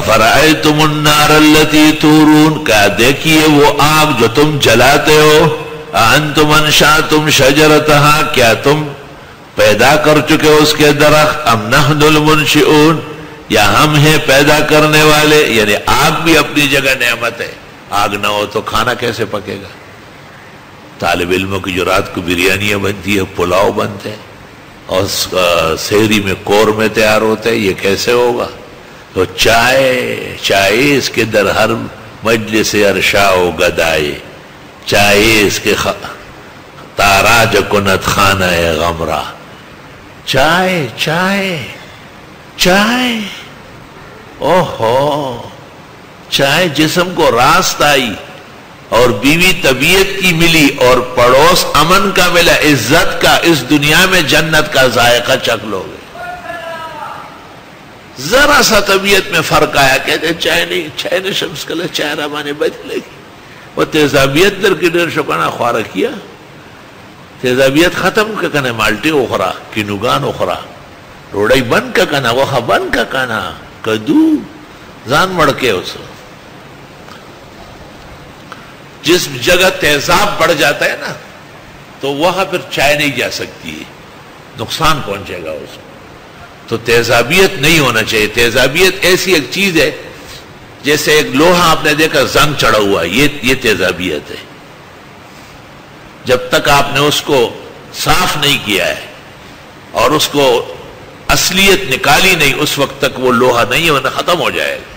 افرأیتم النار التی تورون، کیا دیکھیے وہ آگ جو تم جلاتے ہو، انتم انشأتم شجرتہا، کیا تم پیدا کر چکے اس کے درخت، ام نحن المنشئون، یا ہم ہیں پیدا کرنے والے. یعنی آگ بھی اپنی جگہ نعمت ہے، آگ نہ ہو تو کھانا کیسے پکے گا؟ طالب علموں کی جو رات کو بریانیاں بنتی ہے، پلاؤ بنتے ہیں، اور سحری میں قورمے تیار ہوتے ہیں، یہ کیسے ہوگا؟ تو چائے اس کے در ہر مجلس ارشا و گدائے، چائے اس کے تاراج کنت خانہ غمرہ. چائے اوہو، چائے جسم کو راست آئی، اور بیوی طبیعت کی ملی، اور پڑوس امن کا ملا، عزت کا، اس دنیا میں جنت کا ذائقہ چکھ لو گے. ذرا سا طبیعت میں فرق آیا، کہتے ہیں چائے نے شمس کلے چائے رمانے بدلے گی. وہ تیزابیت در کی ڈر شکانا خوارا کیا، تیزابیت ختم کا کنا مالٹی اخرا کنوگان اخرا، روڑائی بند کا کنا وخا بند کا کنا کدو زان مڑکے اسو. جس جگہ تیزاب بڑھ جاتا ہے نا تو وہاں پھر چائے نہیں جا سکتی ہے، نقصان پہنچے گا اس کو. تو تیزابیت نہیں ہونا چاہیے. تیزابیت ایسی ایک چیز ہے جیسے ایک لوہا آپ نے دیکھا زنگ چڑھا ہوا، یہ تیزابیت ہے. جب تک آپ نے اس کو صاف نہیں کیا ہے اور اس کو اصلیت نکالی نہیں، اس وقت تک وہ لوہا نہیں ہونا، ختم ہو جائے گا.